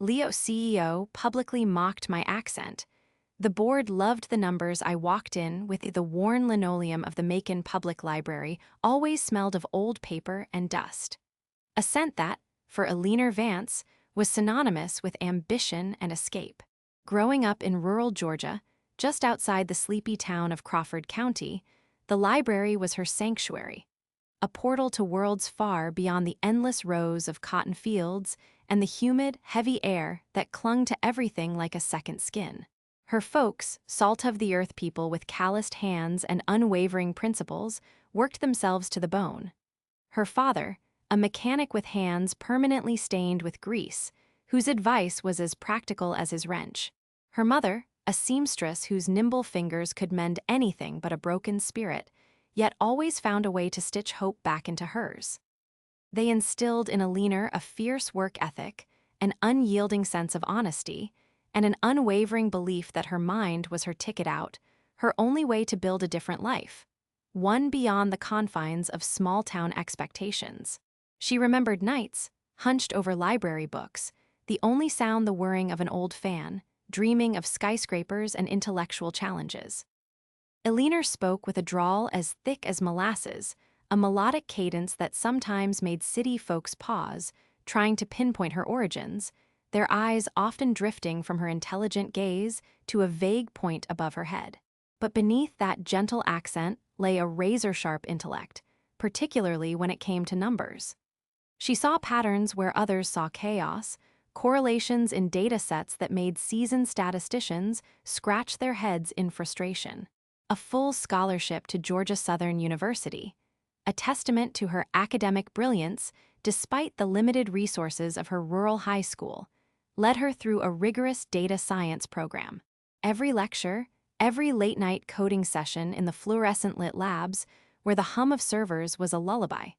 Leo CEO publicly mocked my accent. The board loved the numbers I walked in with. The worn linoleum of the Macon Public Library always smelled of old paper and dust. A scent that, for Eleanor Vance, was synonymous with ambition and escape. Growing up in rural Georgia, just outside the sleepy town of Crawford County, the library was her sanctuary, a portal to worlds far beyond the endless rows of cotton fields and the humid, heavy air that clung to everything like a second skin. Her folks, salt-of-the-earth people with calloused hands and unwavering principles, worked themselves to the bone. Her father, a mechanic with hands permanently stained with grease, whose advice was as practical as his wrench. Her mother, a seamstress whose nimble fingers could mend anything but a broken spirit, yet always found a way to stitch hope back into hers. They instilled in Eleanor a fierce work ethic, an unyielding sense of honesty, and an unwavering belief that her mind was her ticket out, her only way to build a different life, one beyond the confines of small-town expectations. She remembered nights, hunched over library books, the only sound the whirring of an old fan, dreaming of skyscrapers and intellectual challenges. Eleanor spoke with a drawl as thick as molasses, a melodic cadence that sometimes made city folks pause, trying to pinpoint her origins, their eyes often drifting from her intelligent gaze to a vague point above her head. But beneath that gentle accent lay a razor-sharp intellect, particularly when it came to numbers. She saw patterns where others saw chaos, correlations in data sets that made seasoned statisticians scratch their heads in frustration. A full scholarship to Georgia Southern University, a testament to her academic brilliance despite the limited resources of her rural high school, led her through a rigorous data science program. Every lecture, every late-night coding session in the fluorescent-lit labs, where the hum of servers was a lullaby,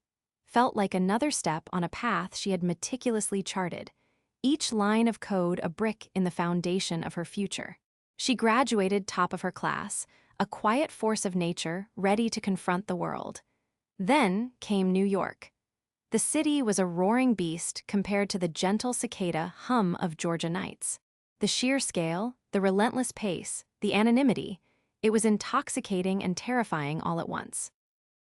felt like another step on a path she had meticulously charted, each line of code a brick in the foundation of her future. She graduated top of her class, a quiet force of nature ready to confront the world. Then came New York. The city was a roaring beast compared to the gentle cicada hum of Georgia nights. The sheer scale, the relentless pace, the anonymity, it was intoxicating and terrifying all at once.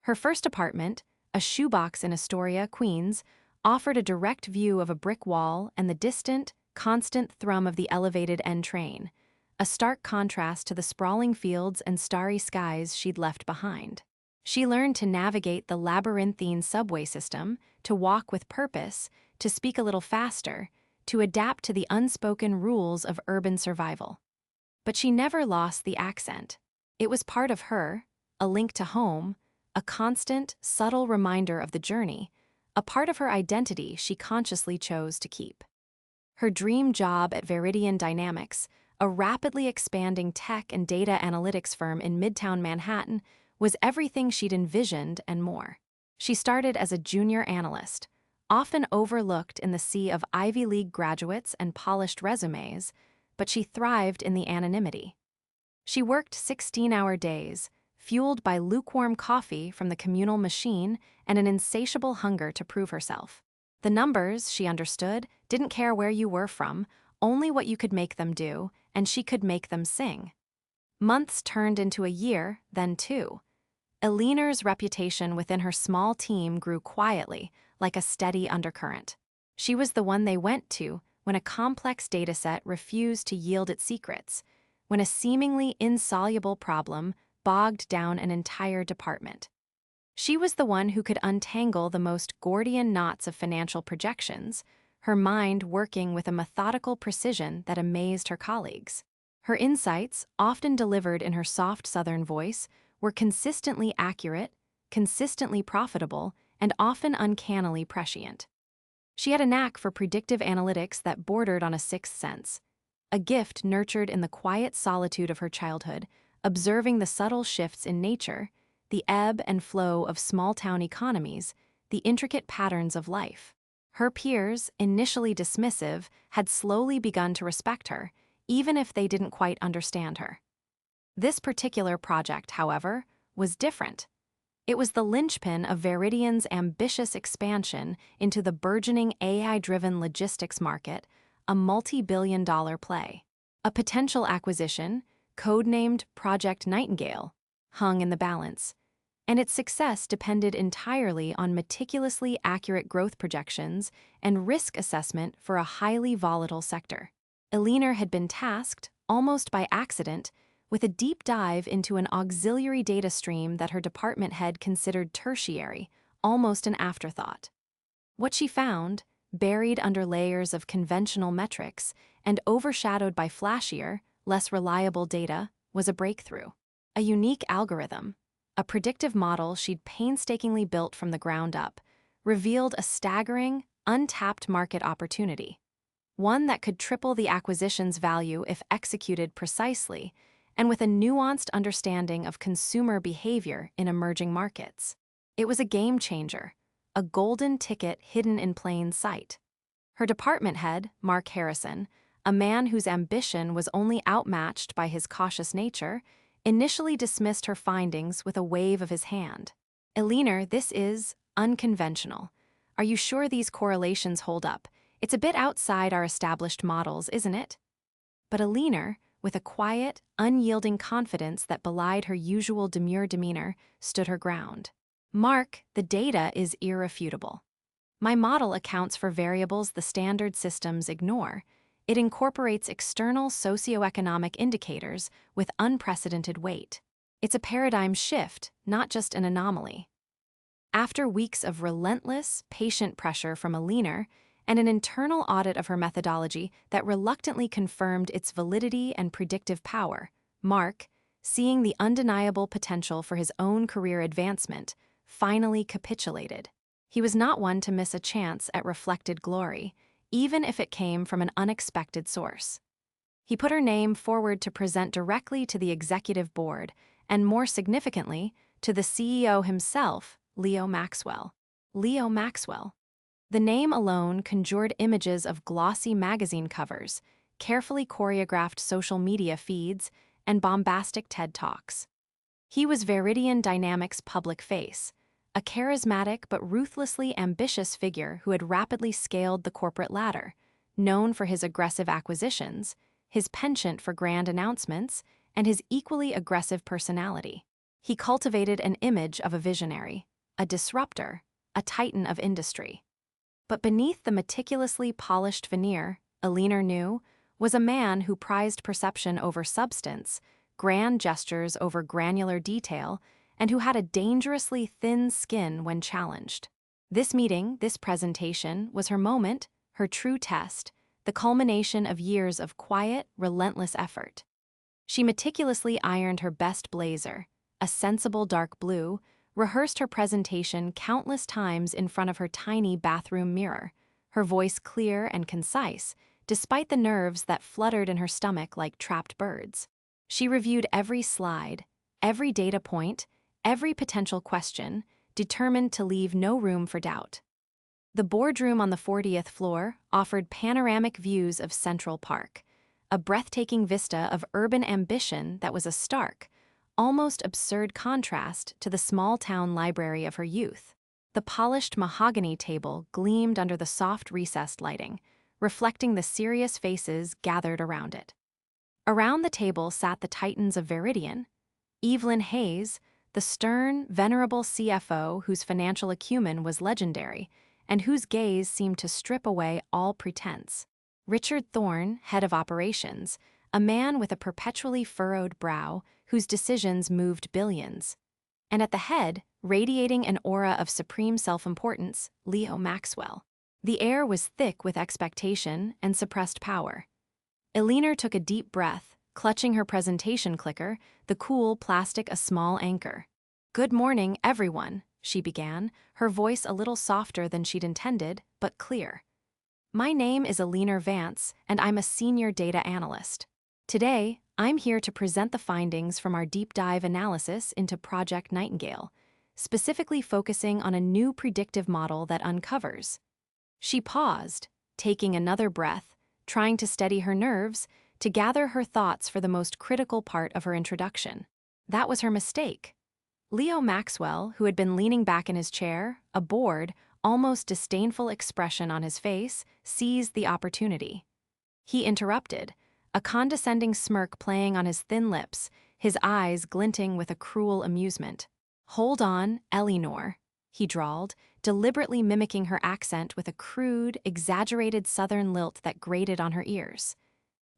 Her first apartment, a shoebox in Astoria, Queens, offered a direct view of a brick wall and the distant, constant thrum of the elevated N train, a stark contrast to the sprawling fields and starry skies she'd left behind. She learned to navigate the labyrinthine subway system, to walk with purpose, to speak a little faster, to adapt to the unspoken rules of urban survival. But she never lost the accent. It was part of her, a link to home, a constant, subtle reminder of the journey, a part of her identity she consciously chose to keep. Her dream job at Veridian Dynamics, a rapidly expanding tech and data analytics firm in Midtown Manhattan, was everything she'd envisioned and more. She started as a junior analyst, often overlooked in the sea of Ivy League graduates and polished resumes, but she thrived in the anonymity. She worked 16-hour days, fueled by lukewarm coffee from the communal machine and an insatiable hunger to prove herself. The numbers, she understood, didn't care where you were from, only what you could make them do, and she could make them sing. Months turned into a year, then two. Eleanor's reputation within her small team grew quietly, like a steady undercurrent. She was the one they went to when a complex dataset refused to yield its secrets, when a seemingly insoluble problem bogged down an entire department. She was the one who could untangle the most Gordian knots of financial projections, her mind working with a methodical precision that amazed her colleagues. Her insights, often delivered in her soft Southern voice, were consistently accurate, consistently profitable, and often uncannily prescient. She had a knack for predictive analytics that bordered on a sixth sense, a gift nurtured in the quiet solitude of her childhood, observing the subtle shifts in nature, the ebb and flow of small-town economies, the intricate patterns of life. Her peers, initially dismissive, had slowly begun to respect her, even if they didn't quite understand her. This particular project, however, was different. It was the linchpin of Veridian's ambitious expansion into the burgeoning AI-driven logistics market, a multi-billion-dollar play. A potential acquisition, codenamed Project Nightingale, hung in the balance, and its success depended entirely on meticulously accurate growth projections and risk assessment for a highly volatile sector. Eleanor had been tasked, almost by accident, with a deep dive into an auxiliary data stream that her department head considered tertiary, almost an afterthought. What she found, buried under layers of conventional metrics and overshadowed by flashier, less reliable data, was a breakthrough. A unique algorithm, a predictive model she'd painstakingly built from the ground up, revealed a staggering, untapped market opportunity. One that could triple the acquisition's value if executed precisely, and with a nuanced understanding of consumer behavior in emerging markets. It was a game changer, a golden ticket hidden in plain sight. Her department head, Mark Harrison, a man whose ambition was only outmatched by his cautious nature, initially dismissed her findings with a wave of his hand. "Eleanor, this is unconventional. Are you sure these correlations hold up? It's a bit outside our established models, isn't it?" But Eleanor, with a quiet, unyielding confidence that belied her usual demure demeanor, stood her ground. "Mark, the data is irrefutable. My model accounts for variables the standard systems ignore. It incorporates external socioeconomic indicators with unprecedented weight. It's a paradigm shift, not just an anomaly." After weeks of relentless, patient pressure from Eleanor and an internal audit of her methodology that reluctantly confirmed its validity and predictive power, Mark, seeing the undeniable potential for his own career advancement, finally capitulated. He was not one to miss a chance at reflected glory, even if it came from an unexpected source. He put her name forward to present directly to the executive board, and more significantly, to the CEO himself, Leo Maxwell. Leo Maxwell. The name alone conjured images of glossy magazine covers, carefully choreographed social media feeds, and bombastic TED Talks. He was Viridian Dynamics' public face, a charismatic but ruthlessly ambitious figure who had rapidly scaled the corporate ladder, known for his aggressive acquisitions, his penchant for grand announcements, and his equally aggressive personality. He cultivated an image of a visionary, a disruptor, a titan of industry. But beneath the meticulously polished veneer, Eleanor knew, was a man who prized perception over substance, grand gestures over granular detail, and who had a dangerously thin skin when challenged. This meeting, this presentation, was her moment, her true test, the culmination of years of quiet, relentless effort. She meticulously ironed her best blazer, a sensible dark blue, rehearsed her presentation countless times in front of her tiny bathroom mirror, her voice clear and concise, despite the nerves that fluttered in her stomach like trapped birds. She reviewed every slide, every data point, every potential question, determined to leave no room for doubt. The boardroom on the 40th floor offered panoramic views of Central Park, a breathtaking vista of urban ambition that was a stark, almost absurd contrast to the small-town library of her youth. The polished mahogany table gleamed under the soft recessed lighting, reflecting the serious faces gathered around it. Around the table sat the titans of Viridian, Evelyn Hayes, the stern, venerable CFO whose financial acumen was legendary, and whose gaze seemed to strip away all pretense. Richard Thorne, head of operations, a man with a perpetually furrowed brow whose decisions moved billions. And at the head, radiating an aura of supreme self-importance, Leo Maxwell. The air was thick with expectation and suppressed power. Eleanor took a deep breath, clutching her presentation clicker, the cool plastic a small anchor. "Good morning, everyone," she began, her voice a little softer than she'd intended, but clear. "My name is Eleanor Vance, and I'm a senior data analyst. Today, I'm here to present the findings from our deep dive analysis into Project Nightingale, specifically focusing on a new predictive model that uncovers." She paused, taking another breath, trying to steady her nerves, to gather her thoughts for the most critical part of her introduction. That was her mistake. Leo Maxwell, who had been leaning back in his chair, a bored, almost disdainful expression on his face, seized the opportunity. He interrupted, a condescending smirk playing on his thin lips, his eyes glinting with a cruel amusement. "Hold on, Eleanor," he drawled, deliberately mimicking her accent with a crude, exaggerated southern lilt that grated on her ears.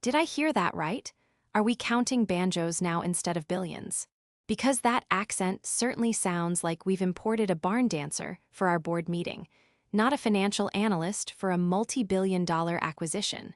"Did I hear that right? Are we counting banjos now instead of billions? Because that accent certainly sounds like we've imported a barn dancer for our board meeting, not a financial analyst for a multi-billion-dollar acquisition."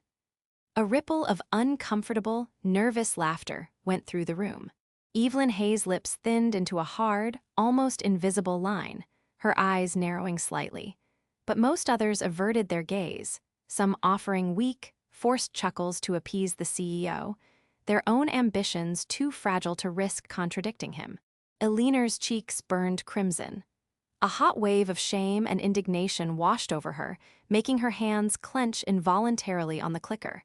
A ripple of uncomfortable, nervous laughter went through the room. Evelyn Hayes' lips thinned into a hard, almost invisible line, her eyes narrowing slightly. But most others averted their gaze, some offering weak, forced chuckles to appease the CEO, their own ambitions too fragile to risk contradicting him. Eleanor's cheeks burned crimson. A hot wave of shame and indignation washed over her, making her hands clench involuntarily on the clicker.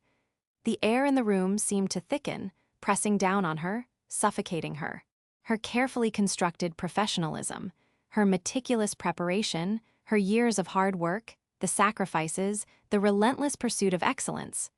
The air in the room seemed to thicken, pressing down on her, suffocating her. Her carefully constructed professionalism, her meticulous preparation, her years of hard work, the sacrifices, the relentless pursuit of excellence,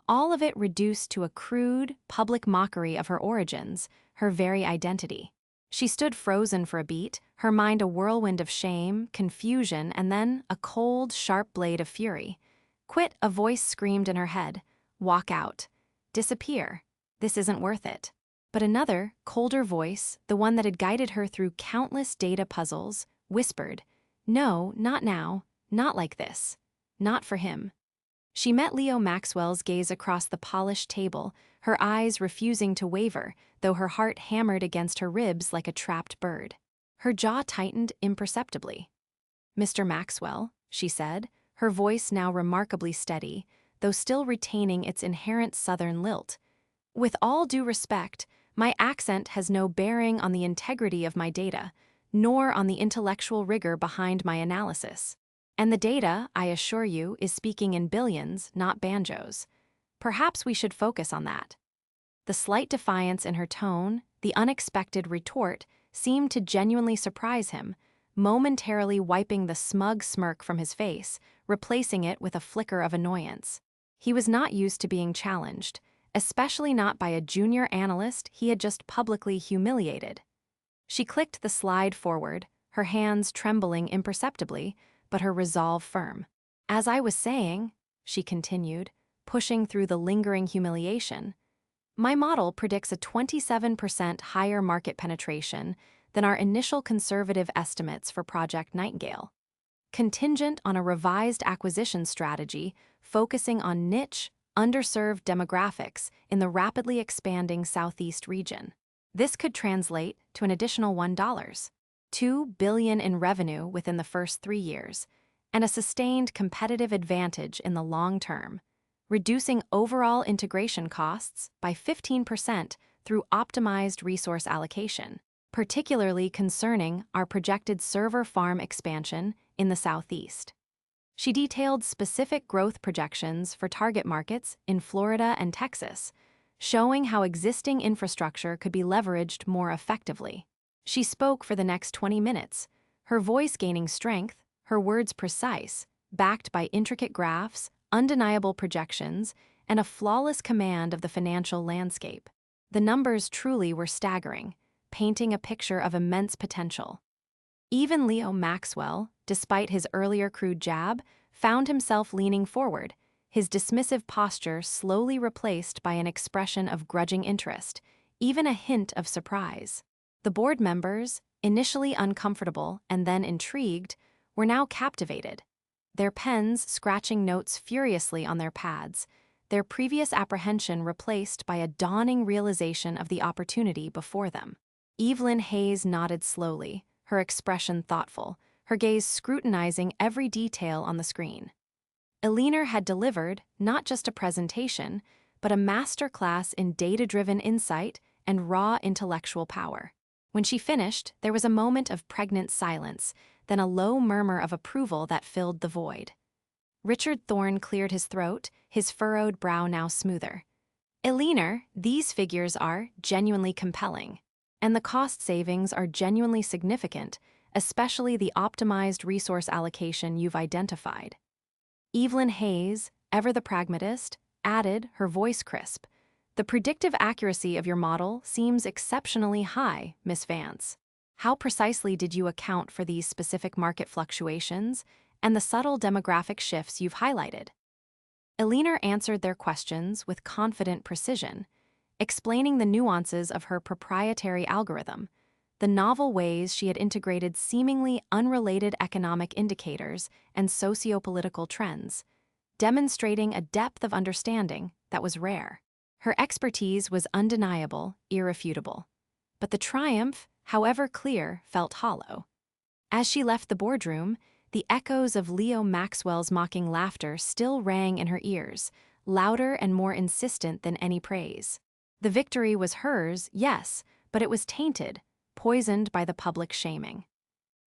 all of it reduced to a crude, public mockery of her origins, her very identity. She stood frozen for a beat, her mind a whirlwind of shame, confusion, and then a cold, sharp blade of fury. "Quit," a voice screamed in her head. "Walk out. Disappear. This isn't worth it." But another, colder voice, the one that had guided her through countless data puzzles, whispered, "No, not now. Not like this. Not for him." She met Leo Maxwell's gaze across the polished table, her eyes refusing to waver, though her heart hammered against her ribs like a trapped bird. Her jaw tightened imperceptibly. "Mr. Maxwell," she said, her voice now remarkably steady, though still retaining its inherent southern lilt. "With all due respect, my accent has no bearing on the integrity of my data, nor on the intellectual rigor behind my analysis. And the data, I assure you, is speaking in billions, not banjos. Perhaps we should focus on that." The slight defiance in her tone, the unexpected retort, seemed to genuinely surprise him, momentarily wiping the smug smirk from his face, replacing it with a flicker of annoyance. He was not used to being challenged, especially not by a junior analyst he had just publicly humiliated. She clicked the slide forward, her hands trembling imperceptibly, but her resolve firm. "As I was saying," she continued, pushing through the lingering humiliation, "my model predicts a 27% higher market penetration than our initial conservative estimates for Project Nightingale, contingent on a revised acquisition strategy focusing on niche, underserved demographics in the rapidly expanding Southeast region. This could translate to an additional $2 billion in revenue within the first 3 years, and a sustained competitive advantage in the long term, reducing overall integration costs by 15% through optimized resource allocation, particularly concerning our projected server farm expansion in the Southeast." She detailed specific growth projections for target markets in Florida and Texas, showing how existing infrastructure could be leveraged more effectively. She spoke for the next 20 minutes, her voice gaining strength, her words precise, backed by intricate graphs, undeniable projections, and a flawless command of the financial landscape. The numbers truly were staggering, painting a picture of immense potential. Even Leo Maxwell, despite his earlier crude jab, found himself leaning forward, his dismissive posture slowly replaced by an expression of grudging interest, even a hint of surprise. The board members, initially uncomfortable and then intrigued, were now captivated, their pens scratching notes furiously on their pads, their previous apprehension replaced by a dawning realization of the opportunity before them. Evelyn Hayes nodded slowly, her expression thoughtful, her gaze scrutinizing every detail on the screen. Eleanor had delivered not just a presentation, but a masterclass in data-driven insight and raw intellectual power. When she finished, there was a moment of pregnant silence, then a low murmur of approval that filled the void. Richard Thorne cleared his throat, his furrowed brow now smoother. "Eleanor, these figures are genuinely compelling, and the cost savings are genuinely significant, especially the optimized resource allocation you've identified." Evelyn Hayes, ever the pragmatist, added, her voice crisp, "The predictive accuracy of your model seems exceptionally high, Miss Vance. How precisely did you account for these specific market fluctuations and the subtle demographic shifts you've highlighted?" Eleanor answered their questions with confident precision, explaining the nuances of her proprietary algorithm, the novel ways she had integrated seemingly unrelated economic indicators and sociopolitical trends, demonstrating a depth of understanding that was rare. Her expertise was undeniable, irrefutable. But the triumph, however clear, felt hollow. As she left the boardroom, the echoes of Leo Maxwell's mocking laughter still rang in her ears, louder and more insistent than any praise. The victory was hers, yes, but it was tainted, poisoned by the public shaming.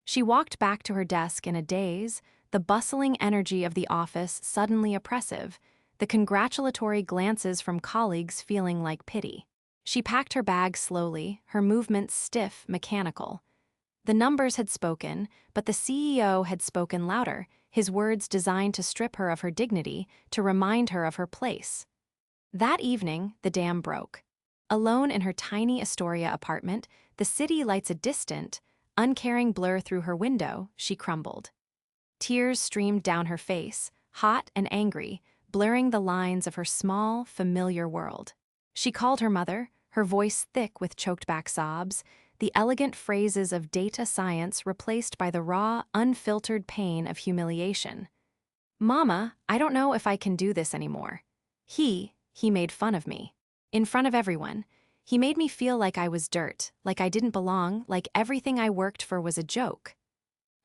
She walked back to her desk in a daze, the bustling energy of the office suddenly oppressive, the congratulatory glances from colleagues feeling like pity. She packed her bag slowly, her movements stiff, mechanical. The numbers had spoken, but the CEO had spoken louder, his words designed to strip her of her dignity, to remind her of her place. That evening, the dam broke. Alone in her tiny Astoria apartment, the city lights a distant, uncaring blur through her window, she crumbled. Tears streamed down her face, hot and angry, blurring the lines of her small, familiar world. She called her mother, her voice thick with choked-back sobs, the elegant phrases of data science replaced by the raw, unfiltered pain of humiliation. "Mama, I don't know if I can do this anymore. He made fun of me. In front of everyone. He made me feel like I was dirt, like I didn't belong, like everything I worked for was a joke."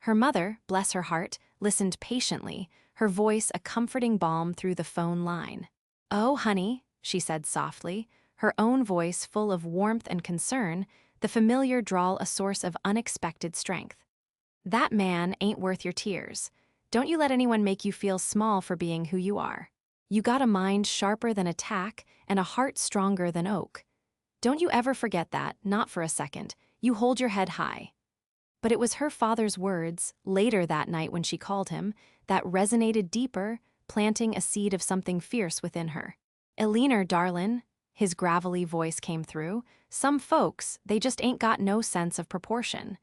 Her mother, bless her heart, listened patiently, her voice a comforting balm through the phone line. "Oh, honey," she said softly, her own voice full of warmth and concern, the familiar drawl a source of unexpected strength. "That man ain't worth your tears. Don't you let anyone make you feel small for being who you are. You got a mind sharper than a tack and a heart stronger than oak. Don't you ever forget that, not for a second. You hold your head high." But it was her father's words, later that night when she called him, that resonated deeper, planting a seed of something fierce within her. "Eleanor, darlin'," his gravelly voice came through, "some folks, they just ain't got no sense of proportion.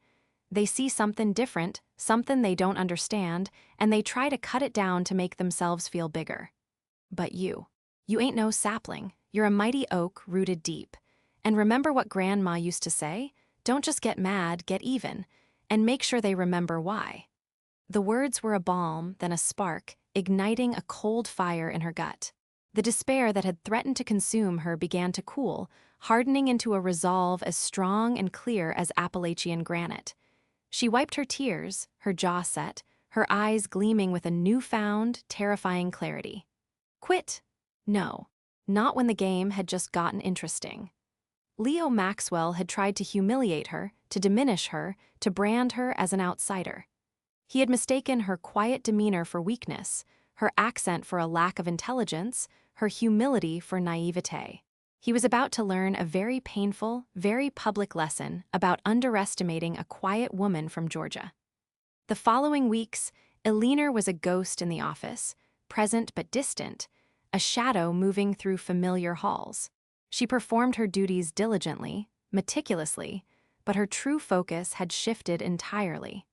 They see something different, something they don't understand, and they try to cut it down to make themselves feel bigger. But you ain't no sapling, you're a mighty oak rooted deep. And remember what Grandma used to say? Don't just get mad, get even, and make sure they remember why." The words were a balm, then a spark, igniting a cold fire in her gut. The despair that had threatened to consume her began to cool, hardening into a resolve as strong and clear as Appalachian granite. She wiped her tears, her jaw set, her eyes gleaming with a newfound, terrifying clarity. Quit? No, not when the game had just gotten interesting. Leo Maxwell had tried to humiliate her, to diminish her, to brand her as an outsider. He had mistaken her quiet demeanor for weakness, her accent for a lack of intelligence, her humility for naivete. He was about to learn a very painful, very public lesson about underestimating a quiet woman from Georgia. The following weeks, Eleanor was a ghost in the office, present but distant, a shadow moving through familiar halls. She performed her duties diligently, meticulously, but her true focus had shifted entirely.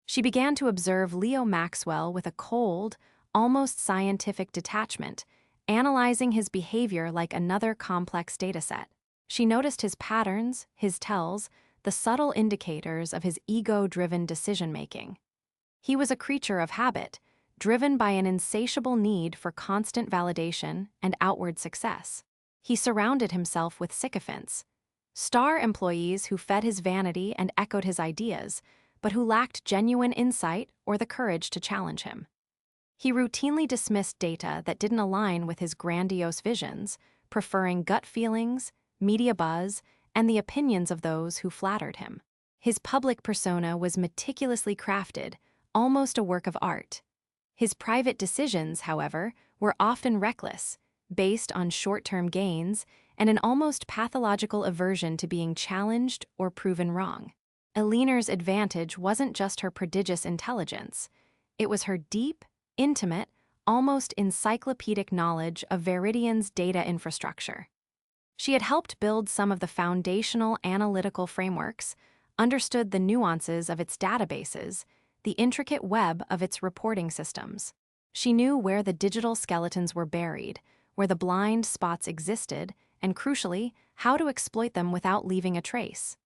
She began to observe Leo Maxwell with a cold, almost scientific detachment, analyzing his behavior like another complex dataset. She noticed his patterns, his tells, the subtle indicators of his ego-driven decision-making. He was a creature of habit, driven by an insatiable need for constant validation and outward success. He surrounded himself with sycophants, star employees who fed his vanity and echoed his ideas, but who lacked genuine insight or the courage to challenge him. He routinely dismissed data that didn't align with his grandiose visions, preferring gut feelings, media buzz, and the opinions of those who flattered him. His public persona was meticulously crafted, almost a work of art. His private decisions, however, were often reckless, based on short-term gains and an almost pathological aversion to being challenged or proven wrong. Eleanor's advantage wasn't just her prodigious intelligence. It was her deep, intimate, almost encyclopedic knowledge of Veridian's data infrastructure. She had helped build some of the foundational analytical frameworks, understood the nuances of its databases, the intricate web of its reporting systems. She knew where the digital skeletons were buried, where the blind spots existed, and crucially, how to exploit them without leaving a trace.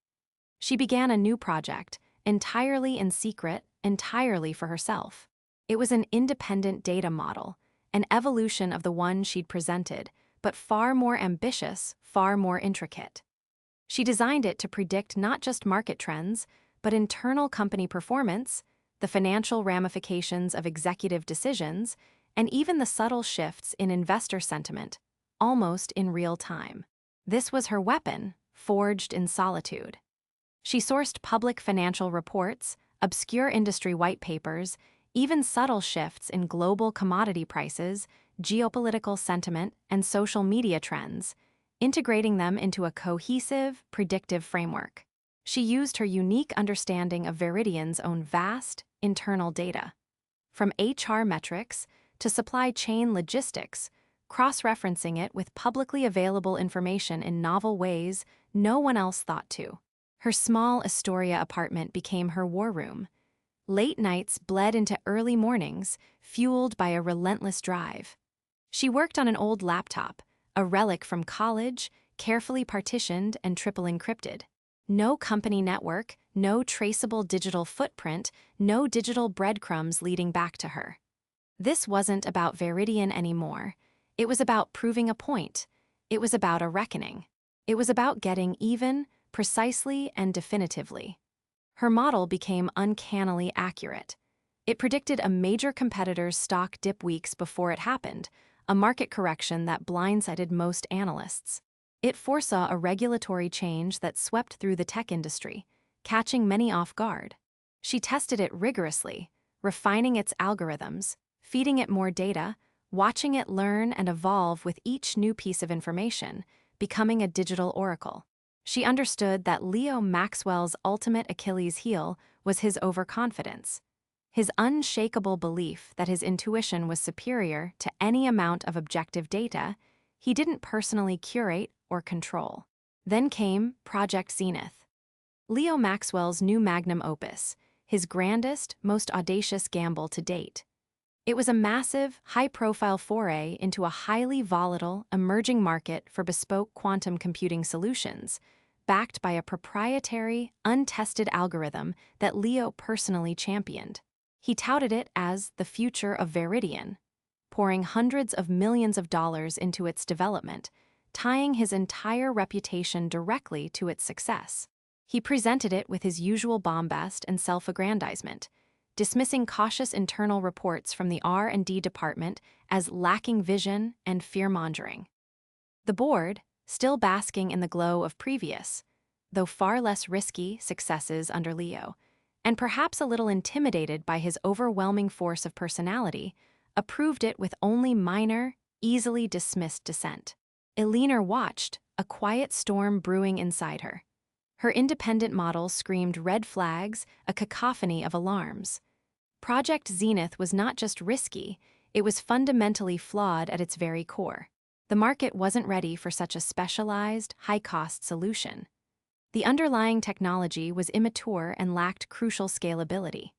She began a new project, entirely in secret, entirely for herself. It was an independent data model, an evolution of the one she'd presented, but far more ambitious, far more intricate. She designed it to predict not just market trends, but internal company performance, the financial ramifications of executive decisions, and even the subtle shifts in investor sentiment, almost in real time. This was her weapon, forged in solitude. She sourced public financial reports, obscure industry white papers, even subtle shifts in global commodity prices, geopolitical sentiment, and social media trends, integrating them into a cohesive, predictive framework. She used her unique understanding of Veridian's own vast, internal data. From HR metrics to supply chain logistics, cross-referencing it with publicly available information in novel ways no one else thought to. Her small Astoria apartment became her war room. Late nights bled into early mornings, fueled by a relentless drive. She worked on an old laptop, a relic from college, carefully partitioned and triple encrypted. No company network, no traceable digital footprint, no digital breadcrumbs leading back to her. This wasn't about Veridian anymore. It was about proving a point. It was about a reckoning. It was about getting even, precisely and definitively. Her model became uncannily accurate. It predicted a major competitor's stock dip weeks before it happened, a market correction that blindsided most analysts. It foresaw a regulatory change that swept through the tech industry, catching many off guard. She tested it rigorously, refining its algorithms, feeding it more data, watching it learn and evolve with each new piece of information, becoming a digital oracle. She understood that Leo Maxwell's ultimate Achilles heel was his overconfidence, his unshakable belief that his intuition was superior to any amount of objective data he didn't personally curate or control. Then came Project Zenith. Leo Maxwell's new magnum opus, his grandest, most audacious gamble to date. It was a massive, high-profile foray into a highly volatile, emerging market for bespoke quantum computing solutions, backed by a proprietary, untested algorithm that Leo personally championed. He touted it as the future of Veridian, pouring hundreds of millions of dollars into its development, tying his entire reputation directly to its success. He presented it with his usual bombast and self-aggrandizement, dismissing cautious internal reports from the R&D department as lacking vision and fear-mongering. The board, still basking in the glow of previous, though far less risky, successes under Leo, and perhaps a little intimidated by his overwhelming force of personality, approved it with only minor, easily dismissed dissent. Eleanor watched, a quiet storm brewing inside her. Her independent model screamed red flags, a cacophony of alarms. Project Zenith was not just risky, it was fundamentally flawed at its very core. The market wasn't ready for such a specialized, high-cost solution. The underlying technology was immature and lacked crucial scalability.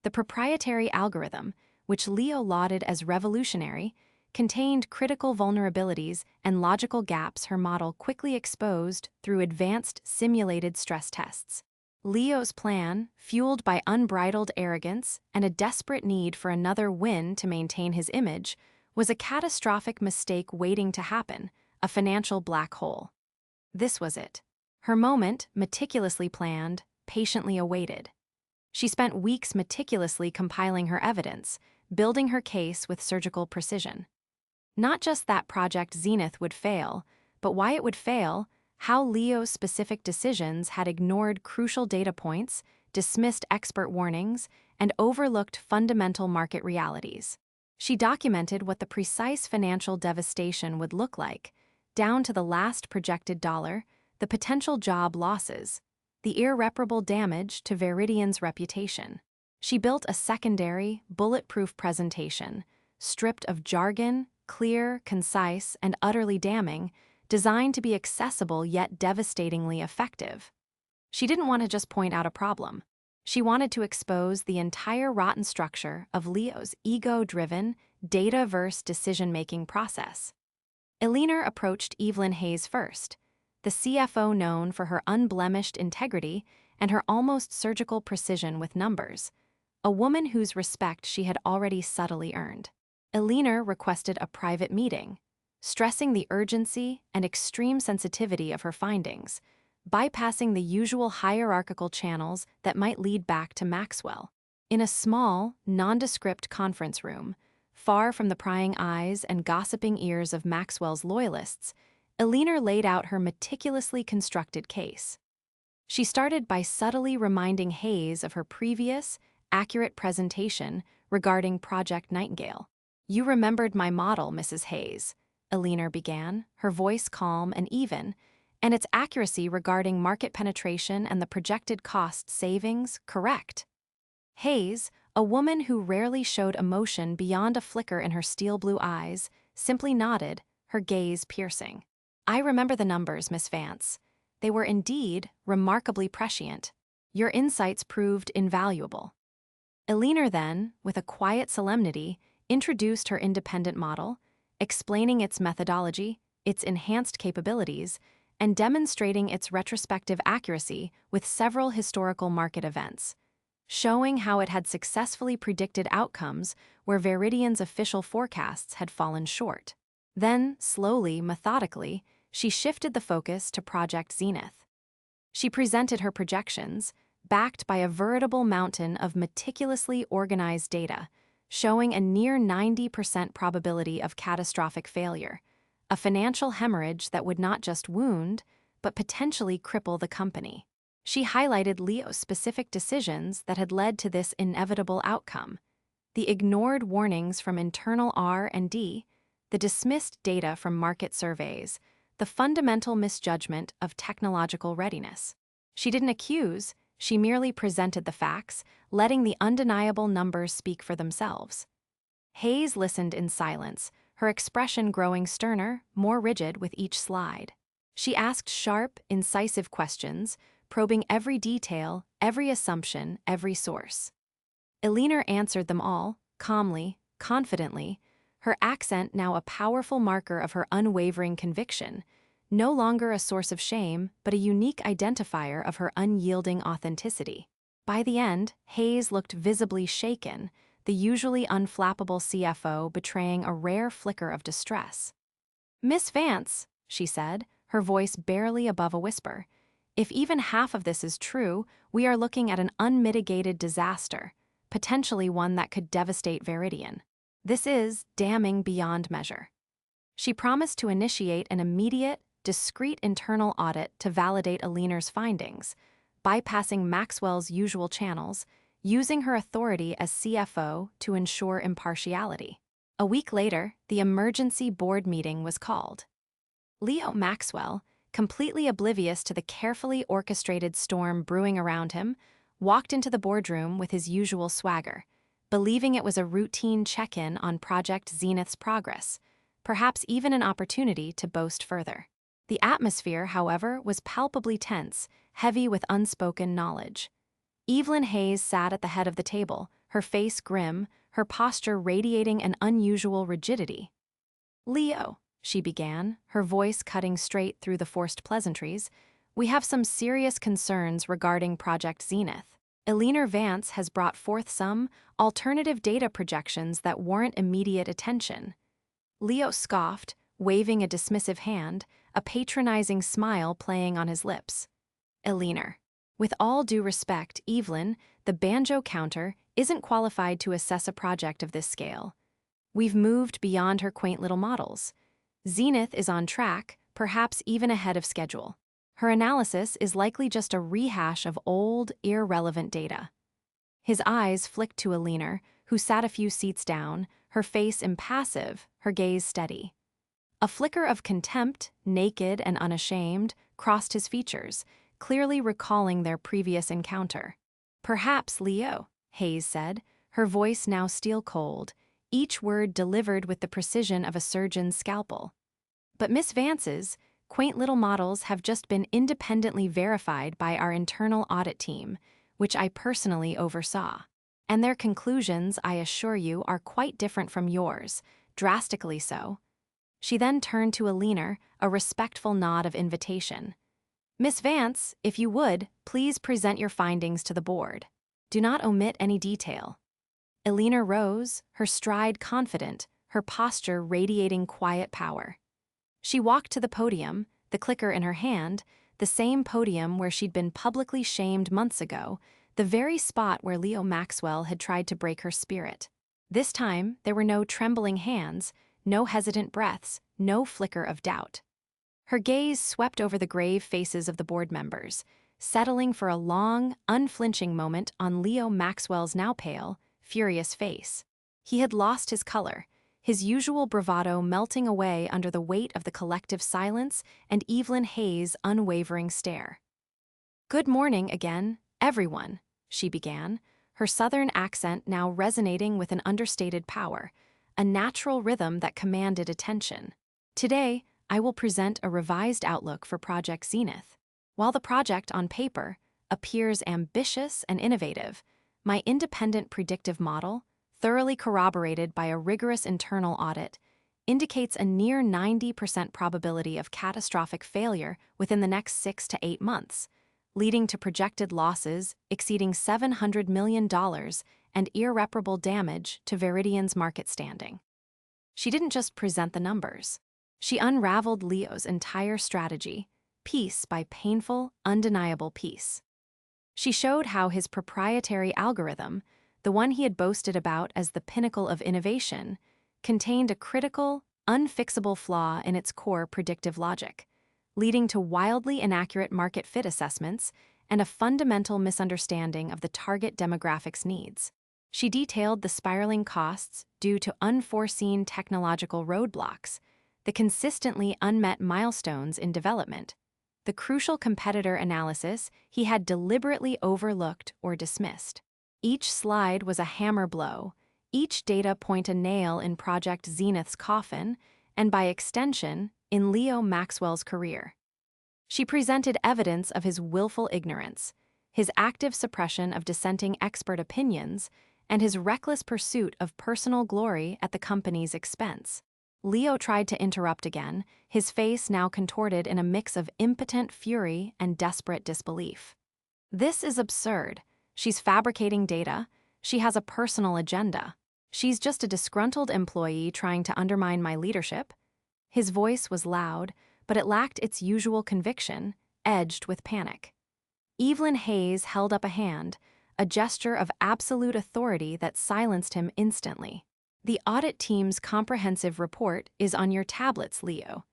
The proprietary algorithm, which Leo lauded as revolutionary, contained critical vulnerabilities and logical gaps her model quickly exposed through advanced simulated stress tests. Leo's plan, fueled by unbridled arrogance and a desperate need for another win to maintain his image, was a catastrophic mistake waiting to happen, a financial black hole. This was it. Her moment, meticulously planned, patiently awaited. She spent weeks meticulously compiling her evidence, building her case with surgical precision. Not just that Project Zenith would fail, but why it would fail, how Leo's specific decisions had ignored crucial data points, dismissed expert warnings, and overlooked fundamental market realities. She documented what the precise financial devastation would look like, down to the last projected dollar, the potential job losses, the irreparable damage to Veridian's reputation. She built a secondary, bulletproof presentation, stripped of jargon, clear, concise, and utterly damning, designed to be accessible yet devastatingly effective. She didn't want to just point out a problem. She wanted to expose the entire rotten structure of Leo's ego-driven, data-verse decision-making process. Eleanor approached Evelyn Hayes first, the CFO known for her unblemished integrity and her almost surgical precision with numbers, a woman whose respect she had already subtly earned. Eleanor requested a private meeting, stressing the urgency and extreme sensitivity of her findings, bypassing the usual hierarchical channels that might lead back to Maxwell. In a small, nondescript conference room, far from the prying eyes and gossiping ears of Maxwell's loyalists, Eleanor laid out her meticulously constructed case. She started by subtly reminding Hayes of her previous, accurate presentation regarding Project Nightingale. "You remembered my model, Mrs. Hayes," Eleanor began, her voice calm and even, "and its accuracy regarding market penetration and the projected cost savings correct." Hayes, a woman who rarely showed emotion beyond a flicker in her steel-blue eyes, simply nodded, her gaze piercing. "I remember the numbers, Miss Vance. They were indeed remarkably prescient. Your insights proved invaluable." Eleanor then, with a quiet solemnity, introduced her independent model, explaining its methodology, its enhanced capabilities, and demonstrating its retrospective accuracy with several historical market events, showing how it had successfully predicted outcomes where Veridian's official forecasts had fallen short. Then, slowly, methodically, she shifted the focus to Project Zenith. She presented her projections, backed by a veritable mountain of meticulously organized data, showing a near 90% probability of catastrophic failure, a financial hemorrhage that would not just wound, but potentially cripple the company. She highlighted Leo's specific decisions that had led to this inevitable outcome: the ignored warnings from internal R&D, the dismissed data from market surveys, the fundamental misjudgment of technological readiness. She didn't accuse, she merely presented the facts, letting the undeniable numbers speak for themselves. Hayes listened in silence, her expression growing sterner, more rigid with each slide. She asked sharp, incisive questions, probing every detail, every assumption, every source. Eleanor answered them all, calmly, confidently, her accent now a powerful marker of her unwavering conviction, no longer a source of shame, but a unique identifier of her unyielding authenticity. By the end, Hayes looked visibly shaken, the usually unflappable CFO betraying a rare flicker of distress. "Miss Vance," she said, her voice barely above a whisper, "if even half of this is true, we are looking at an unmitigated disaster, potentially one that could devastate Veridian. This is damning beyond measure." She promised to initiate an immediate, discreet internal audit to validate Eleanor's findings, bypassing Maxwell's usual channels, using her authority as CFO to ensure impartiality. A week later, the emergency board meeting was called. Leo Maxwell, completely oblivious to the carefully orchestrated storm brewing around him, walked into the boardroom with his usual swagger, believing it was a routine check-in on Project Zenith's progress, perhaps even an opportunity to boast further. The atmosphere, however, was palpably tense, heavy with unspoken knowledge. Evelyn Hayes sat at the head of the table, her face grim, her posture radiating an unusual rigidity. "Leo," she began, her voice cutting straight through the forced pleasantries, "we have some serious concerns regarding Project Zenith. Eleanor Vance has brought forth some alternative data projections that warrant immediate attention." Leo scoffed, waving a dismissive hand, a patronizing smile playing on his lips. "Eleanor, with all due respect, Evelyn, the banjo counter, isn't qualified to assess a project of this scale. We've moved beyond her quaint little models. Zenith is on track, perhaps even ahead of schedule. Her analysis is likely just a rehash of old, irrelevant data." His eyes flicked to Eleanor, who sat a few seats down, her face impassive, her gaze steady. A flicker of contempt, naked and unashamed, crossed his features, clearly recalling their previous encounter. "Perhaps, Leo," Hayes said, her voice now steel-cold, each word delivered with the precision of a surgeon's scalpel. But Miss Vance's quaint little models have just been independently verified by our internal audit team, which I personally oversaw. And their conclusions, I assure you, are quite different from yours, drastically so. She then turned to Eleanor, a respectful nod of invitation. Miss Vance, if you would, please present your findings to the board. Do not omit any detail. Eleanor rose, her stride confident, her posture radiating quiet power. She walked to the podium, the clicker in her hand, the same podium where she'd been publicly shamed months ago, the very spot where Leo Maxwell had tried to break her spirit. This time, there were no trembling hands, no hesitant breaths, no flicker of doubt. Her gaze swept over the grave faces of the board members, settling for a long, unflinching moment on Leo Maxwell's now pale, furious face. He had lost his color, his usual bravado melting away under the weight of the collective silence and Evelyn Hayes' unwavering stare. "Good morning again, everyone," she began, her southern accent now resonating with an understated power, a natural rhythm that commanded attention. "Today, I will present a revised outlook for Project Zenith. While the project on paper appears ambitious and innovative, my independent predictive model, thoroughly corroborated by a rigorous internal audit, indicates a near 90% probability of catastrophic failure within the next 6 to 8 months, leading to projected losses exceeding $700 million and irreparable damage to Veridian's market standing." She didn't just present the numbers. She unraveled Leo's entire strategy, piece by painful, undeniable piece. She showed how his proprietary algorithm, the one he had boasted about as the pinnacle of innovation, contained a critical, unfixable flaw in its core predictive logic, leading to wildly inaccurate market fit assessments and a fundamental misunderstanding of the target demographics' needs. She detailed the spiraling costs due to unforeseen technological roadblocks, the consistently unmet milestones in development, the crucial competitor analysis he had deliberately overlooked or dismissed. Each slide was a hammer blow, each data point a nail in Project Zenith's coffin, and by extension, in Leo Maxwell's career. She presented evidence of his willful ignorance, his active suppression of dissenting expert opinions, and his reckless pursuit of personal glory at the company's expense. Leo tried to interrupt again, his face now contorted in a mix of impotent fury and desperate disbelief. "This is absurd. She's fabricating data. She has a personal agenda. She's just a disgruntled employee trying to undermine my leadership." His voice was loud, but it lacked its usual conviction, edged with panic. Evelyn Hayes held up a hand, a gesture of absolute authority that silenced him instantly. "The audit team's comprehensive report is on your tablets, Leo.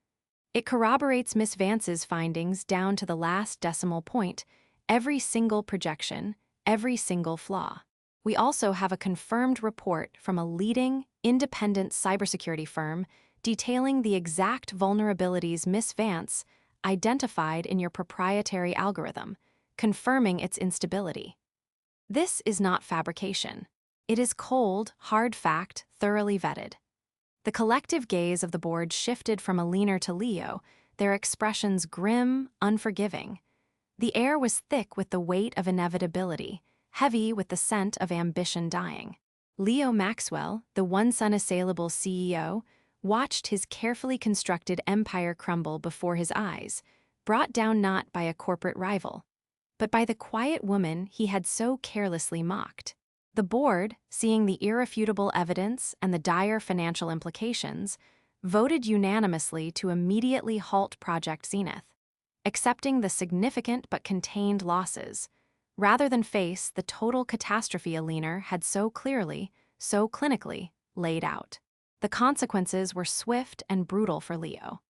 It corroborates Miss Vance's findings down to the last decimal point, every single projection, every single flaw. We also have a confirmed report from a leading, independent cybersecurity firm detailing the exact vulnerabilities Miss Vance identified in your proprietary algorithm, confirming its instability. This is not fabrication. It is cold, hard fact, thoroughly vetted." The collective gaze of the board shifted from Eleanor to Leo, their expressions grim, unforgiving. The air was thick with the weight of inevitability, heavy with the scent of ambition dying. Leo Maxwell, the once unassailable CEO, watched his carefully constructed empire crumble before his eyes, brought down not by a corporate rival, but by the quiet woman he had so carelessly mocked. The board, seeing the irrefutable evidence and the dire financial implications, voted unanimously to immediately halt Project Zenith, accepting the significant but contained losses, rather than face the total catastrophe Eleanor had so clearly, so clinically, laid out. The consequences were swift and brutal for Leo.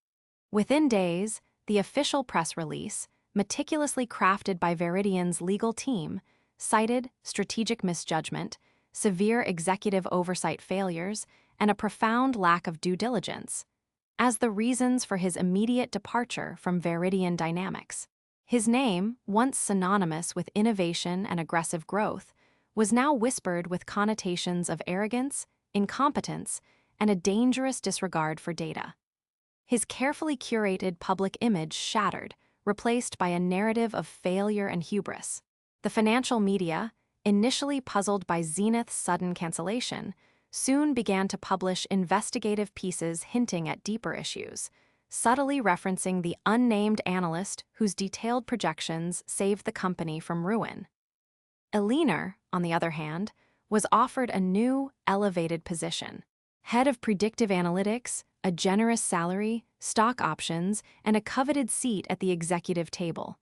Within days, the official press release, meticulously crafted by Veridian's legal team, cited strategic misjudgment, severe executive oversight failures, and a profound lack of due diligence as the reasons for his immediate departure from Veridian Dynamics. His name, once synonymous with innovation and aggressive growth, was now whispered with connotations of arrogance, incompetence, and a dangerous disregard for data. His carefully curated public image shattered, replaced by a narrative of failure and hubris. The financial media, initially puzzled by Zenith's sudden cancellation, soon began to publish investigative pieces hinting at deeper issues, subtly referencing the unnamed analyst whose detailed projections saved the company from ruin. Eleanor, on the other hand, was offered a new, elevated position. Head of Predictive Analytics, a generous salary, stock options, and a coveted seat at the executive table.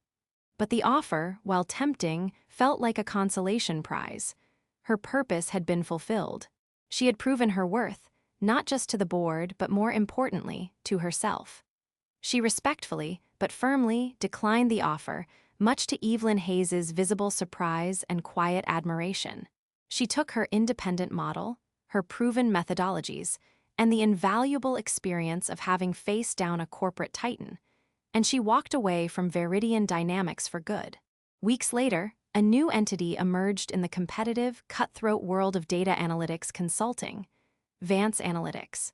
But the offer, while tempting, felt like a consolation prize. Her purpose had been fulfilled. She had proven her worth, not just to the board, but more importantly, to herself. She respectfully, but firmly, declined the offer, much to Evelyn Hayes's visible surprise and quiet admiration. She took her independent model, her proven methodologies, and the invaluable experience of having faced down a corporate titan, and she walked away from Veridian Dynamics for good. Weeks later, a new entity emerged in the competitive, cutthroat world of data analytics consulting, Vance Analytics.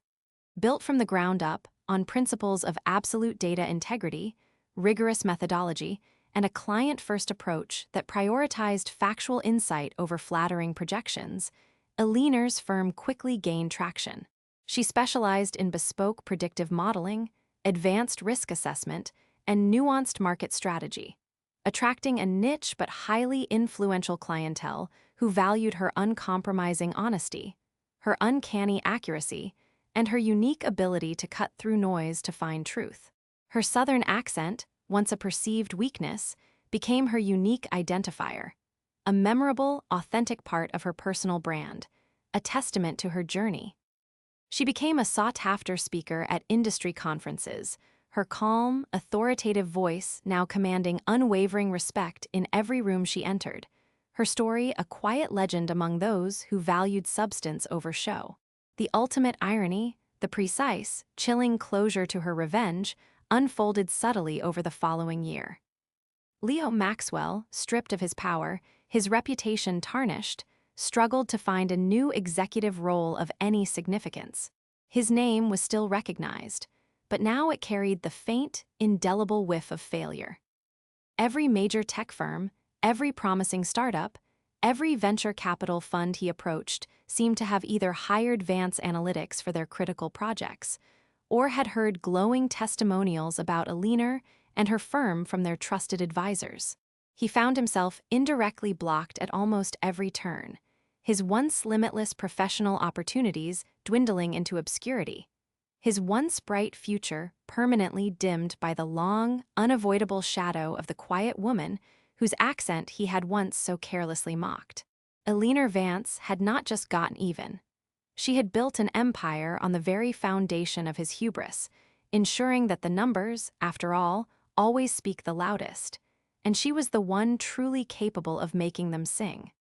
Built from the ground up, on principles of absolute data integrity, rigorous methodology, and a client-first approach that prioritized factual insight over flattering projections, Eleanor's firm quickly gained traction. She specialized in bespoke predictive modeling, advanced risk assessment, and nuanced market strategy, attracting a niche but highly influential clientele who valued her uncompromising honesty, her uncanny accuracy, and her unique ability to cut through noise to find truth. Her Southern accent, once a perceived weakness, became her unique identifier, a memorable, authentic part of her personal brand, a testament to her journey. She became a sought-after speaker at industry conferences, her calm, authoritative voice now commanding unwavering respect in every room she entered, her story a quiet legend among those who valued substance over show. The ultimate irony, the precise, chilling closure to her revenge, unfolded subtly over the following year. Leo Maxwell, stripped of his power, his reputation tarnished, struggled to find a new executive role of any significance. His name was still recognized, but now it carried the faint, indelible whiff of failure. Every major tech firm, every promising startup, every venture capital fund he approached seemed to have either hired Vance Analytics for their critical projects, or had heard glowing testimonials about Eleanor and her firm from their trusted advisors. He found himself indirectly blocked at almost every turn, his once limitless professional opportunities dwindling into obscurity, his once bright future permanently dimmed by the long, unavoidable shadow of the quiet woman whose accent he had once so carelessly mocked. Eleanor Vance had not just gotten even. She had built an empire on the very foundation of his hubris, ensuring that the numbers, after all, always speak the loudest, and she was the one truly capable of making them sing.